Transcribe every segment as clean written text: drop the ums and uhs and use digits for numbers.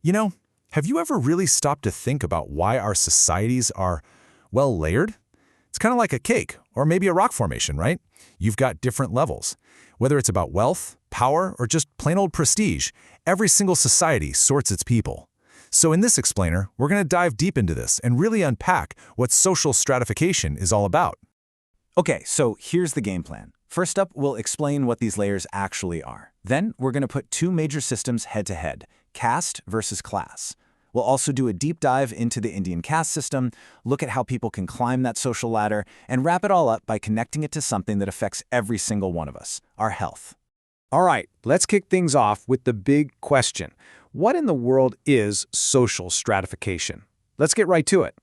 You know, have you ever really stopped to think about why our societies are, well, layered? It's kind of like a cake, or maybe a rock formation, right? You've got different levels. Whether it's about wealth, power, or just plain old prestige, every single society sorts its people. So in this explainer, we're going to dive deep into this and really unpack what social stratification is all about. Okay, so here's the game plan. First up, we'll explain what these layers actually are. Then, we're going to put two major systems head-to-head, caste versus class. We'll also do a deep dive into the Indian caste system, look at how people can climb that social ladder, and wrap it all up by connecting it to something that affects every single one of us, our health. All right, let's kick things off with the big question. What in the world is social stratification? Let's get right to it.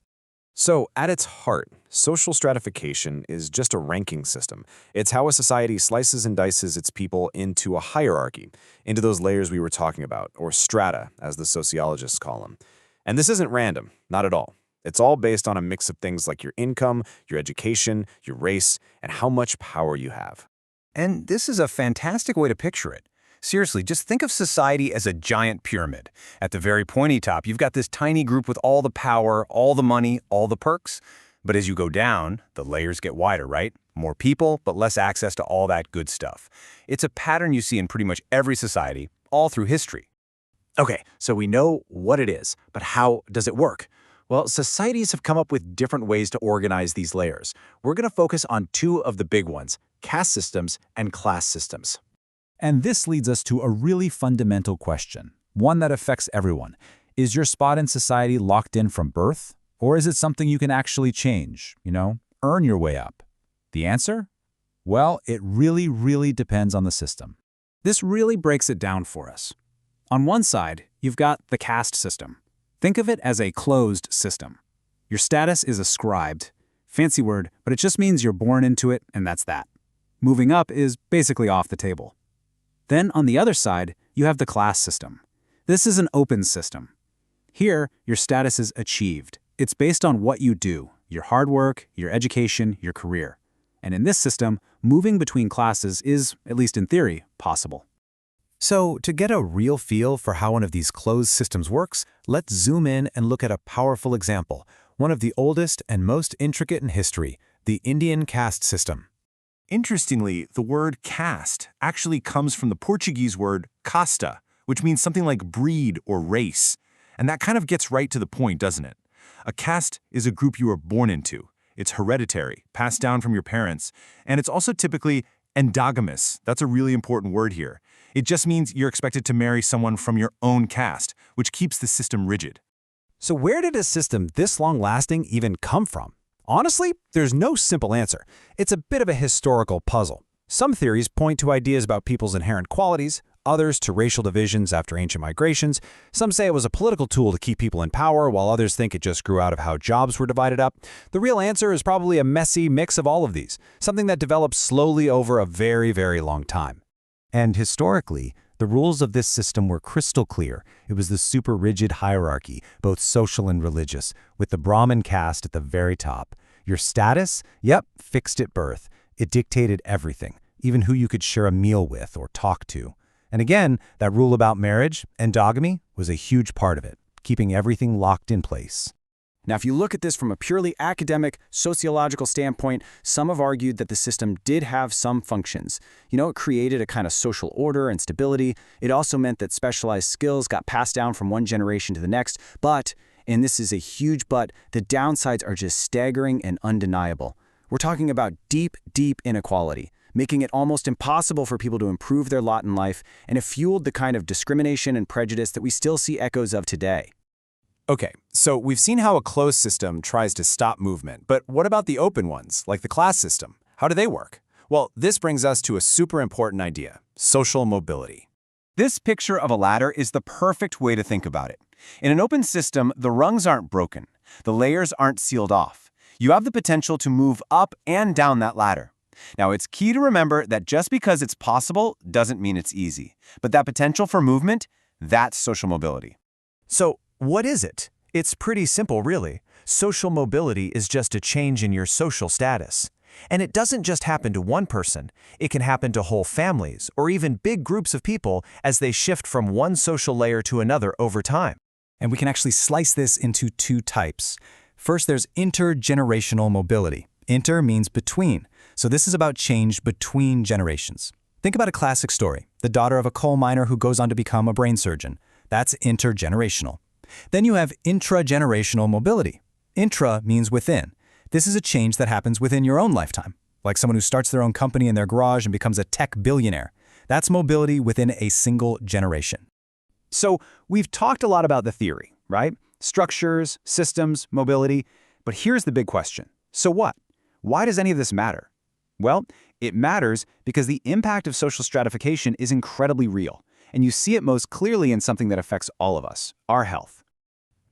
So, at its heart, social stratification is just a ranking system. It's how a society slices and dices its people into a hierarchy, into those layers we were talking about, or strata, as the sociologists call them. And this isn't random, not at all. It's all based on a mix of things like your income, your education, your race, and how much power you have. And this is a fantastic way to picture it. Seriously, just think of society as a giant pyramid. At the very pointy top, you've got this tiny group with all the power, all the money, all the perks. But as you go down, the layers get wider, right? More people, but less access to all that good stuff. It's a pattern you see in pretty much every society, all through history. Okay, so we know what it is, but how does it work? Well, societies have come up with different ways to organize these layers. We're going to focus on two of the big ones, caste systems and class systems. And this leads us to a really fundamental question, one that affects everyone. Is your spot in society locked in from birth? Or is it something you can actually change, earn your way up? The answer? Well, it really depends on the system. This really breaks it down for us. On one side, you've got the caste system. Think of it as a closed system. Your status is ascribed. Fancy word, but it just means you're born into it, and that's that. Moving up is basically off the table. Then, on the other side, you have the class system. This is an open system. Here, your status is achieved. It's based on what you do, your hard work, your education, your career. And in this system, moving between classes is, at least in theory, possible. So, to get a real feel for how one of these closed systems works, let's zoom in and look at a powerful example, one of the oldest and most intricate in history, the Indian caste system. Interestingly, the word caste actually comes from the Portuguese word casta, which means something like breed or race. And that kind of gets right to the point, doesn't it? A caste is a group you are born into. It's hereditary, passed down from your parents, and it's also typically endogamous. That's a really important word here. It just means you're expected to marry someone from your own caste, which keeps the system rigid. So where did a system this long-lasting even come from? Honestly, there's no simple answer. It's a bit of a historical puzzle. Some theories point to ideas about people's inherent qualities, others to racial divisions after ancient migrations. Some say it was a political tool to keep people in power, while others think it just grew out of how jobs were divided up. The real answer is probably a messy mix of all of these, something that developed slowly over a very long time. And historically, the rules of this system were crystal clear. It was the super rigid hierarchy, both social and religious, with the Brahmin caste at the very top. Your status? Yep, fixed at birth. It dictated everything, even who you could share a meal with or talk to. And again, that rule about marriage, endogamy, was a huge part of it, keeping everything locked in place. Now, if you look at this from a purely academic, sociological standpoint, some have argued that the system did have some functions. It created a kind of social order and stability. It also meant that specialized skills got passed down from one generation to the next. But, and this is a huge but, the downsides are just staggering and undeniable. We're talking about deep inequality, making it almost impossible for people to improve their lot in life, and it fueled the kind of discrimination and prejudice that we still see echoes of today. Okay, so we've seen how a closed system tries to stop movement, but what about the open ones, like the class system? How do they work? Well, this brings us to a super important idea, social mobility. This picture of a ladder is the perfect way to think about it. In an open system, the rungs aren't broken. The layers aren't sealed off. You have the potential to move up and down that ladder. Now, it's key to remember that just because it's possible doesn't mean it's easy. But that potential for movement, that's social mobility. So, what is it? It's pretty simple, really. Social mobility is just a change in your social status. And it doesn't just happen to one person. It can happen to whole families or even big groups of people as they shift from one social layer to another over time. And we can actually slice this into two types. First, there's intergenerational mobility. Inter means between. So this is about change between generations. Think about a classic story, the daughter of a coal miner who goes on to become a brain surgeon. That's intergenerational. Then you have intragenerational mobility. Intra means within. This is a change that happens within your own lifetime, like someone who starts their own company in their garage and becomes a tech billionaire. That's mobility within a single generation. So we've talked a lot about the theory, right? Structures, systems, mobility. But here's the big question. So what? Why does any of this matter? Well, it matters because the impact of social stratification is incredibly real, and you see it most clearly in something that affects all of us, our health.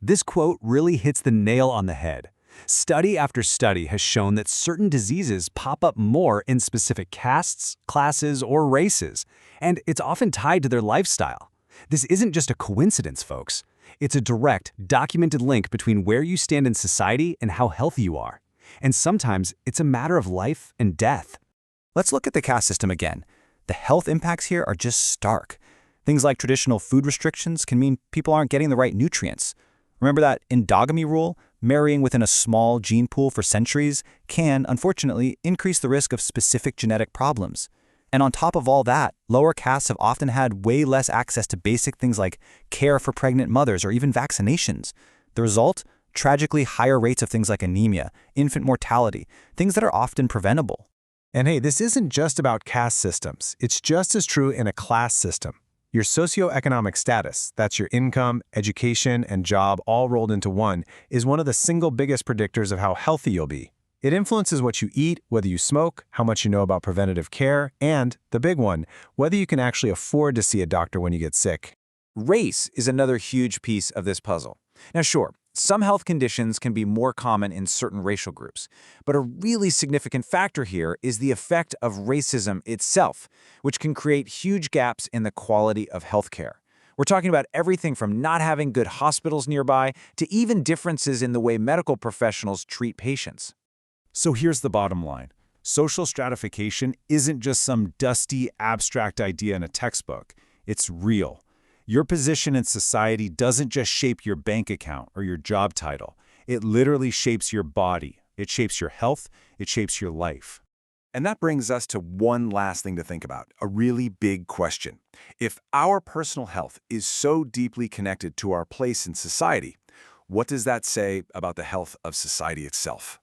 This quote really hits the nail on the head. Study after study has shown that certain diseases pop up more in specific castes, classes, or races, and it's often tied to their lifestyle. This isn't just a coincidence, folks. It's a direct, documented link between where you stand in society and how healthy you are. And sometimes it's a matter of life and death. Let's look at the caste system again. The health impacts here are just stark. Things like traditional food restrictions can mean people aren't getting the right nutrients. Remember that endogamy rule? Marrying within a small gene pool for centuries can, unfortunately, increase the risk of specific genetic problems. And on top of all that, lower castes have often had way less access to basic things like care for pregnant mothers or even vaccinations. The result? Tragically higher rates of things like anemia, infant mortality, things that are often preventable. And hey, this isn't just about caste systems. It's just as true in a class system. Your socioeconomic status, that's your income, education, and job all rolled into one, is one of the single biggest predictors of how healthy you'll be. It influences what you eat, whether you smoke, how much you know about preventative care, and, the big one, whether you can actually afford to see a doctor when you get sick. Race is another huge piece of this puzzle. Now sure, some health conditions can be more common in certain racial groups, but a really significant factor here is the effect of racism itself, which can create huge gaps in the quality of healthcare. We're talking about everything from not having good hospitals nearby to even differences in the way medical professionals treat patients. So here's the bottom line. Social stratification isn't just some dusty, abstract idea in a textbook. It's real. Your position in society doesn't just shape your bank account or your job title. It literally shapes your body. It shapes your health. It shapes your life. And that brings us to one last thing to think about, a really big question. If our personal health is so deeply connected to our place in society, what does that say about the health of society itself?